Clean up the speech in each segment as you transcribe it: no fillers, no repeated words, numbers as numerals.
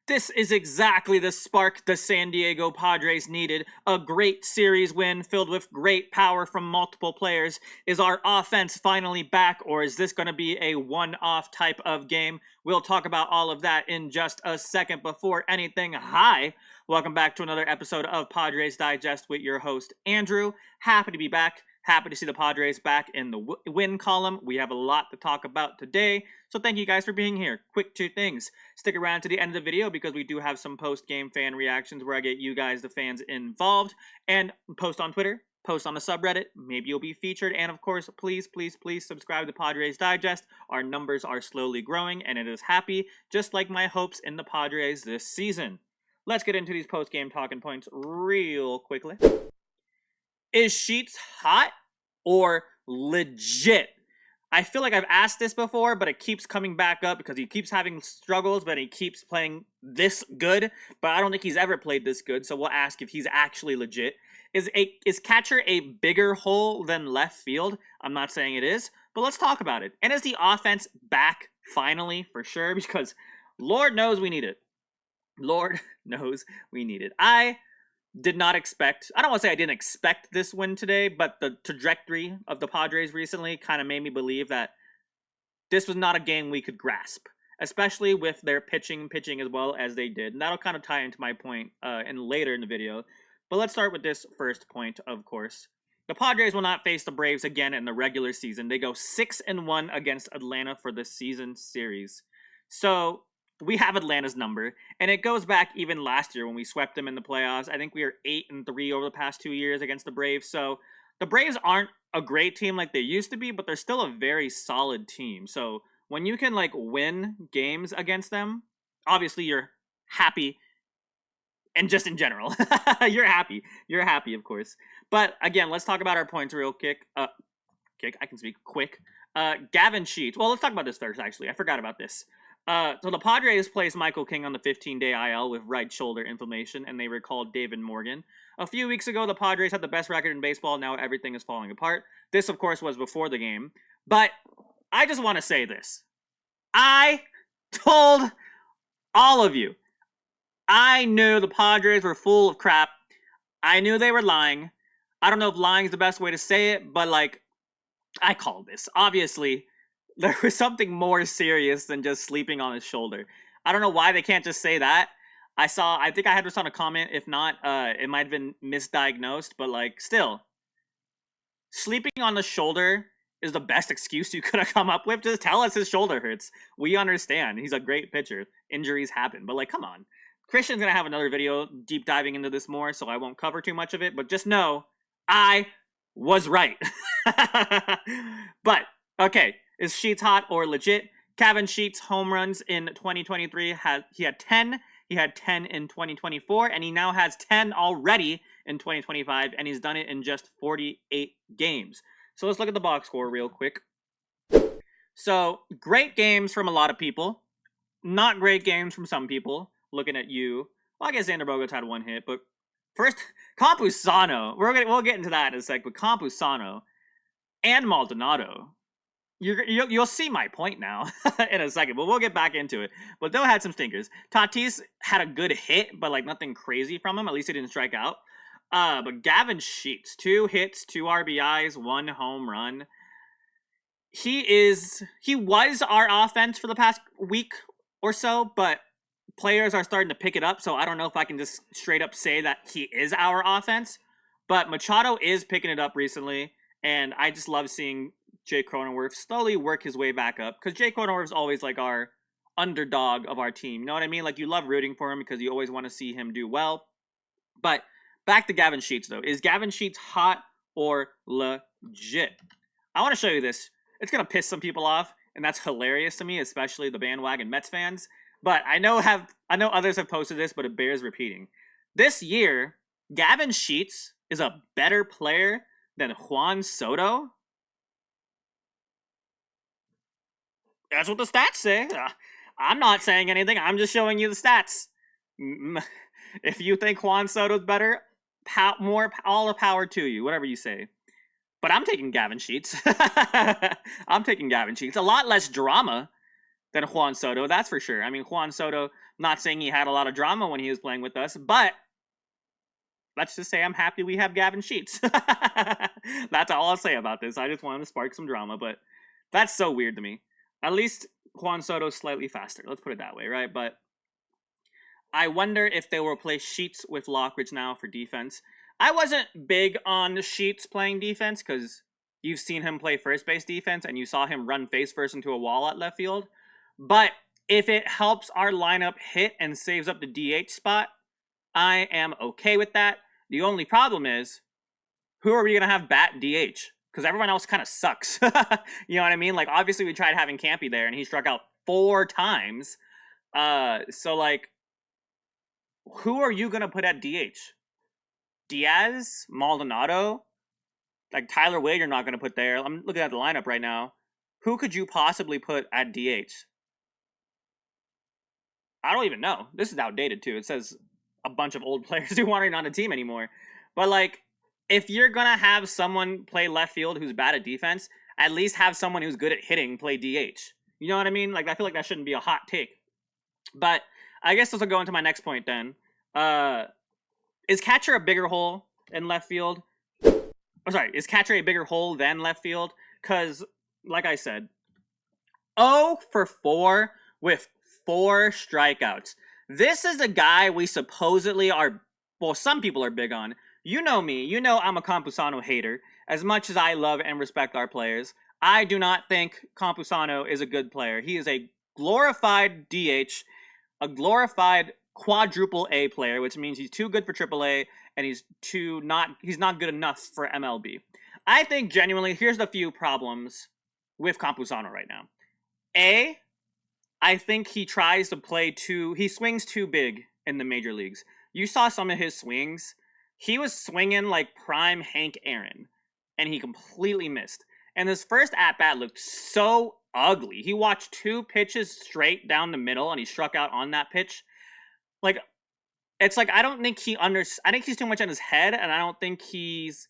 This is exactly the spark the San Diego Padres needed. A great series win filled with great power from multiple players. Is our offense finally back, or is this going to be a one-off type of game? We'll talk about all of that in just a second. Before anything, hi. Welcome back to another episode of Padres Digest with your host, Andrew. Happy to be back. Happy to see the Padres back in the win column. We have a lot to talk about today, so thank you guys for being here. Quick two things. Stick around to the end of the video because we do have some post-game fan reactions where I get you guys, the fans, involved. And post on Twitter, post on the subreddit. Maybe you'll be featured. And of course, please subscribe to Padres Digest. Our numbers are slowly growing, and it is happy, just like my hopes in the Padres this season. Let's get into these post-game talking points real quickly. Is Shildt hot or legit? I feel like I've asked this before, but it keeps coming back up because he keeps having struggles, but he keeps playing this good. But I don't think he's ever played this good, so we'll ask if he's actually legit. Is catcher a bigger hole than left field? I'm not saying it is, but let's talk about it. And is the offense back finally for sure? Because Lord knows we need it. Lord knows we need it. I don't want to say I didn't expect this win today, but the trajectory of the Padres recently kind of made me believe that this was not a game we could grasp, especially with their pitching as well as they did. And that'll kind of tie into my point later in the video. But let's start with this first point, of course. The Padres will not face the Braves again in the regular season. They go 6-1 against Atlanta for the season series. So we have Atlanta's number, and it goes back even last year when we swept them in the playoffs. I think we were 8-3 over the past 2 years against the Braves. So the Braves aren't a great team like they used to be, but they're still a very solid team. So when you can win games against them, obviously you're happy, and just in general, you're happy. You're happy, of course. But again, let's talk about our points real quick. I can speak quick. Gavin Shildt. Well, let's talk about this first. Actually, I forgot about this. So the Padres placed Michael King on the 15-day IL with right shoulder inflammation, and they recalled David Morgan. A few weeks ago, the Padres had the best record in baseball. Now everything is falling apart. This, of course, was before the game. But I just want to say this. I told all of you. I knew the Padres were full of crap. I knew they were lying. I don't know if lying is the best way to say it, but I called this. Obviously, there was something more serious than just sleeping on his shoulder. I don't know why they can't just say that. I think I had this on a comment. If not, it might have been misdiagnosed, but still. Sleeping on the shoulder is the best excuse you could have come up with. Just tell us his shoulder hurts. We understand. He's a great pitcher. Injuries happen. But come on. Christian's going to have another video deep diving into this more, so I won't cover too much of it. But just know, I was right. But, okay. Is Shildt hot or legit? Gavin Shildt home runs in 2023. He had 10. He had 10 in 2024, and he now has 10 already in 2025, and he's done it in just 48 games. So let's look at the box score real quick. So great games from a lot of people. Not great games from some people. Looking at you. Well, I guess Xander Bogaerts had one hit, but first, Kusano. We'll get into that in a sec, but Kusano and Maldonado. You'll see my point now in a second, but we'll get back into it. But they'll had some stinkers. Tatis had a good hit, but nothing crazy from him. At least he didn't strike out. But Gavin Shildt, 2 hits, 2 RBIs, 1 home run. He was our offense for the past week or so, but players are starting to pick it up. So I don't know if I can just straight up say that he is our offense. But Machado is picking it up recently, and I just love seeing Jay Cronenworth slowly work his way back up, because Jay Cronenworth's always our underdog of our team. You know what I mean? You love rooting for him because you always want to see him do well. But back to Gavin Shildt, though. Is Gavin Shildt hot or legit? I want to show you this. It's going to piss some people off, and that's hilarious to me, especially the bandwagon Mets fans. But I know others have posted this, but it bears repeating. This year, Gavin Shildt is a better player than Juan Soto. That's what the stats say. I'm not saying anything. I'm just showing you the stats. If you think Juan Soto's better, all the power to you, whatever you say. But I'm taking Gavin Shildt. I'm taking Gavin Shildt. A lot less drama than Juan Soto, that's for sure. I mean, Juan Soto Not saying he had a lot of drama when he was playing with us, but let's just say I'm happy we have Gavin Sheets. That's all I'll say about this. I just wanted to spark some drama, but that's so weird to me. At least Juan Soto's slightly faster. Let's put it that way, right? But I wonder if they will replace Sheets with Lockridge now for defense. I wasn't big on Sheets playing defense because you've seen him play first base defense and you saw him run face first into a wall at left field. But if it helps our lineup hit and saves up the DH spot, I am okay with that. The only problem is, who are we going to have bat DH? Because everyone else kind of sucks. You know what I mean? Like, obviously we tried having Campy there and he struck out 4 times. So, like, who are you going to put at DH? Diaz? Maldonado? Like, Tyler Wade you're not going to put there. I'm looking at the lineup right now. Who could you possibly put at DH? I don't even know. This is outdated, too. It says a bunch of old players who aren't on the team anymore. But, like, if you're going to have someone play left field who's bad at defense, at least have someone who's good at hitting play DH. You know what I mean? Like, I feel like that shouldn't be a hot take. But I guess this will go into my next point then. Is catcher a bigger hole in left field? Oh, sorry, is catcher a bigger hole than left field? Because, like I said, 0 for 4 with 4 strikeouts. This is a guy we supposedly are, well, some people are big on. You know me. You know I'm a Kusano hater. As much as I love and respect our players, I do not think Kusano is a good player. He is a glorified DH, a glorified quadruple A player, which means he's too good for AAA and he's not good enough for MLB. I think genuinely, here's the few problems with Campusano right now. A, I think he tries to play he swings too big in the major leagues. You saw some of his swings. He was swinging like prime Hank Aaron, and he completely missed. And his first at-bat looked so ugly. He watched 2 pitches straight down the middle, and he struck out on that pitch. Like, it's like, I don't think I think he's too much in his head, and I think he's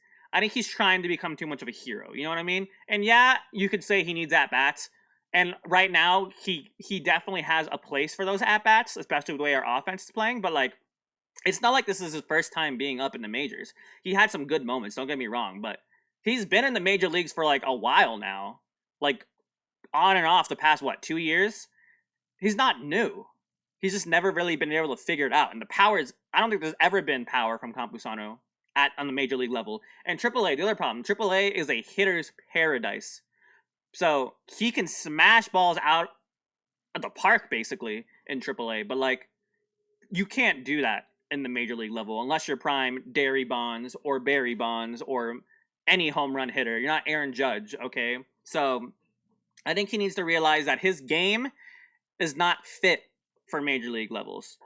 trying to become too much of a hero. You know what I mean? And yeah, you could say he needs at-bats. And right now, he definitely has a place for those at-bats, especially with the way our offense is playing. But, like, it's not like this is his first time being up in the majors. He had some good moments, don't get me wrong. But he's been in the major leagues for, like, a while now. Like, on and off the past, 2 years? He's not new. He's just never really been able to figure it out. And the power is, I don't think there's ever been power from Campusano on the major league level. And AAA, the other problem, AAA is a hitter's paradise. So he can smash balls out at the park, basically, in AAA. But, like, you can't do that in the major league level unless you're prime Derry Bonds or Barry Bonds or any home run hitter. You're not Aaron Judge, okay? So I think he needs to realize that his game is not fit for major league levels.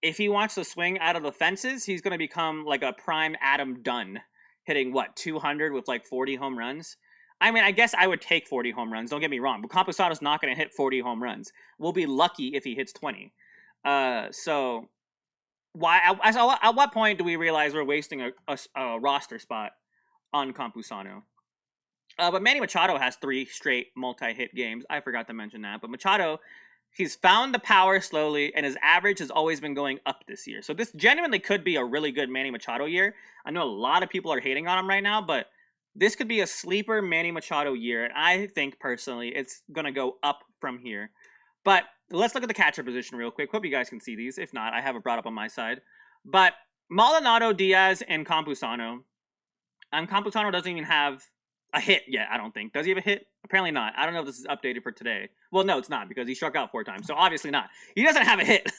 If he wants to swing out of the fences, he's going to become like a prime Adam Dunn, hitting 200 with like 40 home runs. I mean, I guess I would take 40 home runs, don't get me wrong, but Campusano's not going to hit 40 home runs. We'll be lucky if he hits 20. So at what point do we realize we're wasting a roster spot on Campusano? But Manny Machado has 3 straight multi-hit games. I forgot to mention that. But Machado, he's found the power slowly, and his average has always been going up this year. So this genuinely could be a really good Manny Machado year. I know a lot of people are hating on him right now, but this could be a sleeper Manny Machado year. And I think, personally, it's going to go up from here. But let's look at the catcher position real quick. Hope you guys can see these. If not, I have it brought up on my side. But Maldonado, Diaz, and Campusano. Campusano doesn't even have a hit yet, I don't think. Does he have a hit? Apparently not. I don't know if this is updated for today. Well, no, it's not, because he struck out 4 times. So obviously not. He doesn't have a hit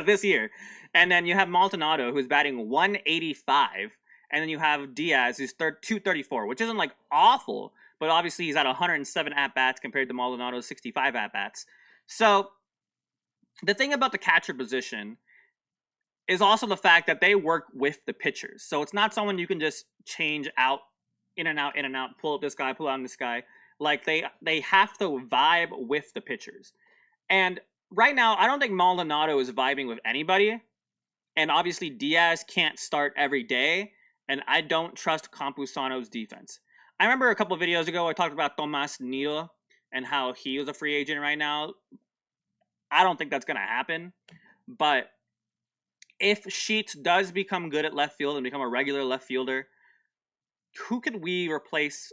this year. And then you have Maldonado, who's batting 185. And then you have Diaz, who's 234, which isn't, like, awful. But obviously he's at 107 at-bats compared to Maldonado's 65 at-bats. So the thing about the catcher position is also the fact that they work with the pitchers. So it's not someone you can just change out, in and out, pull up this guy, pull out this guy. Like, they have to vibe with the pitchers. And right now, I don't think Maldonado is vibing with anybody. And obviously, Diaz can't start every day. And I don't trust Campusano's defense. I remember a couple of videos ago, I talked about Tomas Nido and how he was a free agent right now. I don't think that's going to happen. But if Shildt does become good at left field and become a regular left fielder, who could we replace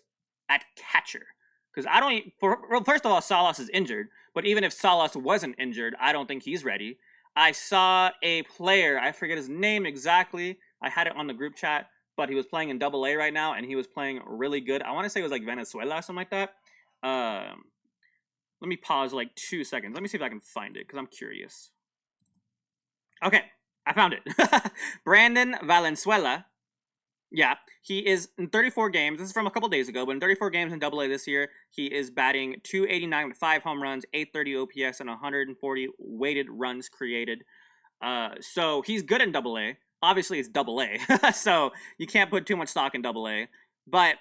at catcher? Because I don't. Well, first of all, Salas is injured. But even if Salas wasn't injured, I don't think he's ready. I saw a player. I forget his name exactly. I had it on the group chat, but he was playing in Double A right now, and he was playing really good. I want to say it was like Venezuela or something like that. Let me pause like 2 seconds. Let me see if I can find it because I'm curious. Okay, I found it. Brandon Valenzuela. Yeah, he is in 34 games. This is from a couple days ago, but in 34 games in Double A this year, he is batting .289 with 5 home runs, .830 OPS, and 140 weighted runs created. So he's good in Double A. Obviously, it's Double A, so you can't put too much stock in Double A. But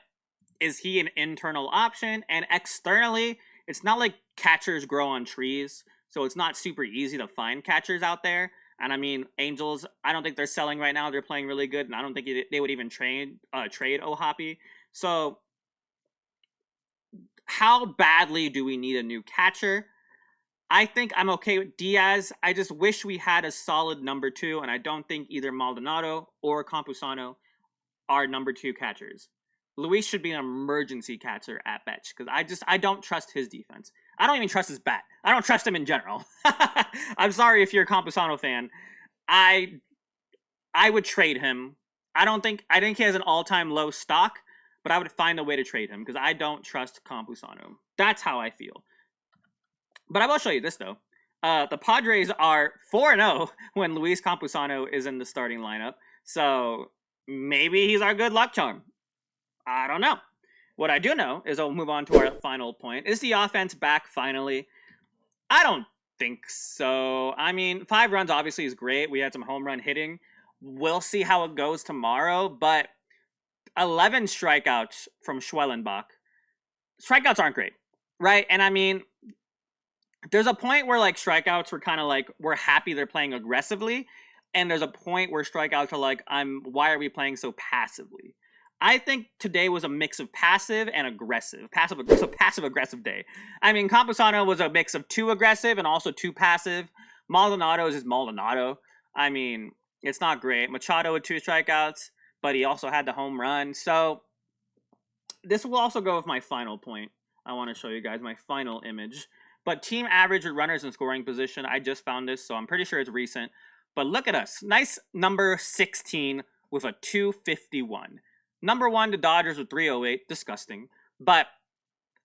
is he an internal option? And externally, it's not like catchers grow on trees, so it's not super easy to find catchers out there. And I mean, Angels, I don't think they're selling right now. They're playing really good, and I don't think they would even trade O'Hoppe. So how badly do we need a new catcher? I think I'm okay with Diaz. I just wish we had a solid number 2, and I don't think either Maldonado or Campusano are number 2 catchers. Luis should be an emergency catcher at best, because I don't trust his defense. I don't even trust his bat. I don't trust him in general. I'm sorry if you're a Campusano fan. I would trade him. I think he has an all-time low stock, but I would find a way to trade him because I don't trust Campusano. That's how I feel. But I will show you this though. The Padres are 4-0 when Luis Campusano is in the starting lineup. So maybe he's our good luck charm. I don't know. What I do know is I'll move on to our final point. Is the offense back finally? I don't think so. I mean, 5 runs obviously is great. We had some home run hitting. We'll see how it goes tomorrow. But 11 strikeouts from Schwellenbach. Strikeouts aren't great, right? And I mean, there's a point where like strikeouts were kind of like we're happy they're playing aggressively, and there's a point where strikeouts are like why are we playing so passively? I think today was a mix of passive and aggressive. It's a passive-aggressive day. I mean, Campusano was a mix of too aggressive and also too passive. Maldonado is just Maldonado. I mean, it's not great. Machado with 2 strikeouts, but he also had the home run. So this will also go with my final point. I want to show you guys my final image. But team average with runners in scoring position, I just found this, so I'm pretty sure it's recent. But look at us. Nice number 16 with a 251. Number 1, the Dodgers with 308. Disgusting. But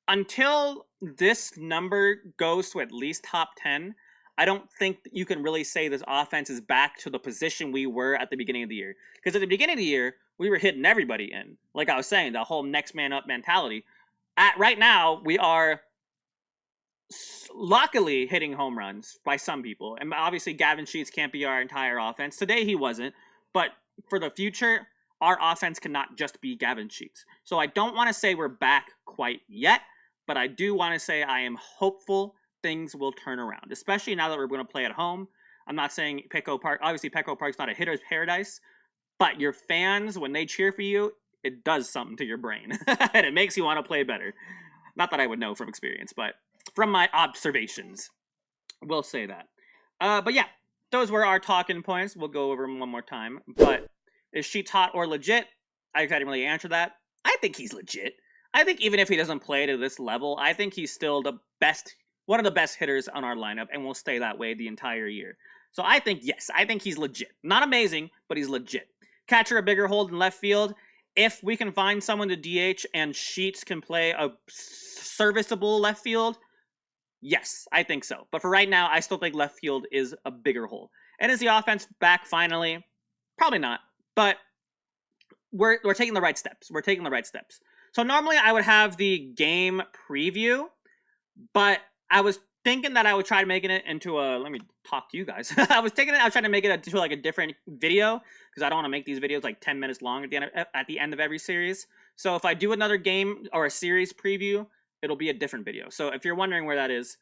until this number goes to at least top 10, I don't think you can really say this offense is back to the position we were at the beginning of the year. Because at the beginning of the year, we were hitting everybody in. Like I was saying, the whole next man up mentality. Right now, we are luckily hitting home runs by some people. And obviously, Gavin Sheets can't be our entire offense. Today, he wasn't. But for the future, our offense cannot just be Gavin Sheets. So I don't want to say we're back quite yet, but I do want to say I am hopeful things will turn around, especially now that we're going to play at home. I'm not saying Petco Park. Obviously, Petco Park's not a hitter's paradise, but your fans, when they cheer for you, it does something to your brain, and it makes you want to play better. Not that I would know from experience, but from my observations, we'll say that. But yeah, those were our talking points. We'll go over them one more time, but is Sheets hot or legit? I didn't really answer that. I think he's legit. I think even if he doesn't play to this level, I think he's still one of the best hitters on our lineup, and will stay that way the entire year. So I think, yes, I think he's legit. Not amazing, but he's legit. Catcher a bigger hold in left field. If we can find someone to DH and Sheets can play a serviceable left field, yes, I think so. But for right now, I still think left field is a bigger hole. And is the offense back finally? Probably not. But we're taking the right steps. We're taking the right steps. So normally I would have the game preview, but I was thinking that I would try to make it into a, let me talk to you guys. I was trying to make it into like a different video, because I don't want to make these videos like 10 minutes long at the end of every series. So if I do another game or a series preview, it'll be a different video. So if you're wondering where that is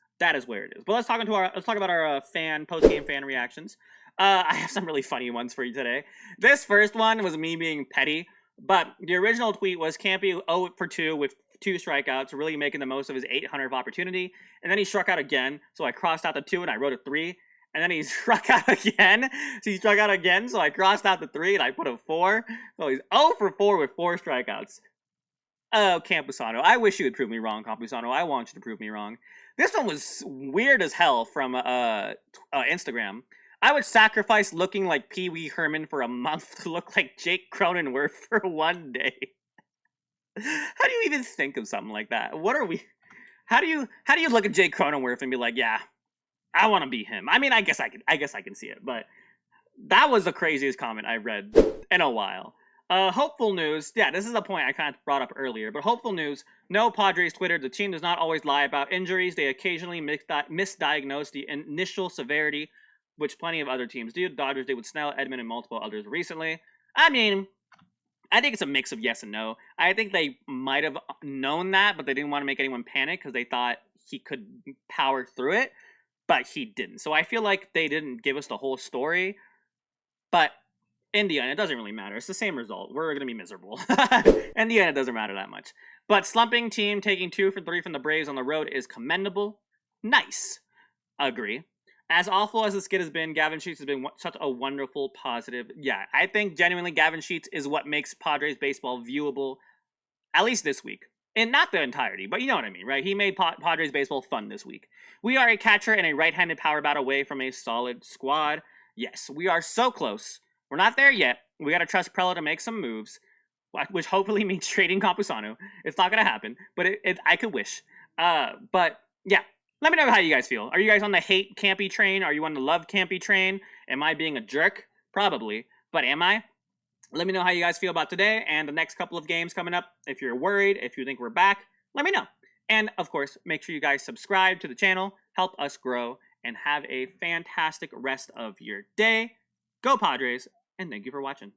where it is. But let's talk about our post-game fan reactions. I have some really funny ones for you today. This first one was me being petty, but the original tweet was Campy 0 for 2 with 2 strikeouts, really making the most of his 800th opportunity, and then he struck out again, so I crossed out the 2 and I wrote a 3, and then he struck out again. So I crossed out the 3 and I put a 4. So he's 0 for 4 with 4 strikeouts. Oh, Campusano. I wish you would prove me wrong, Campusano. I want you to prove me wrong. This one was weird as hell from Instagram. I would sacrifice looking like Pee Wee Herman for a month to look like Jake Cronenworth for one day. How do you even think of something like that? What are we? How do you look at Jake Cronenworth and be like, yeah, I want to be him? I mean, I guess I can see it, but that was the craziest comment I read in a while. Hopeful news. Yeah, this is a point I kind of brought up earlier, but hopeful news. No, Padres Twitter. The team does not always lie about injuries. They occasionally misdiagnose the initial severity, which plenty of other teams do. The Dodgers did with Snell, Edman, and multiple others recently. I mean, I think it's a mix of yes and no. I think they might have known that, but they didn't want to make anyone panic because they thought he could power through it, but he didn't. So I feel like they didn't give us the whole story, but in the end, it doesn't really matter. It's the same result. We're going to be miserable. In the end, it doesn't matter that much. But slumping team taking 2 for 3 from the Braves on the road is commendable. Nice. Agree. As awful as the skid has been, Gavin Sheets has been such a wonderful positive. Yeah, I think genuinely Gavin Sheets is what makes Padres baseball viewable, at least this week. And not the entirety, but you know what I mean, right? He made Padres baseball fun this week. We are a catcher and a right-handed power bat away from a solid squad. Yes, we are so close. We're not there yet. We got to trust Preller to make some moves, which hopefully means trading Campusano. It's not going to happen, but I could wish. But yeah, let me know how you guys feel. Are you guys on the hate Campy train? Are you on the love Campy train? Am I being a jerk? Probably, but am I? Let me know how you guys feel about today and the next couple of games coming up. If you're worried, if you think we're back, let me know. And of course, make sure you guys subscribe to the channel, help us grow, and have a fantastic rest of your day. Go Padres! And thank you for watching.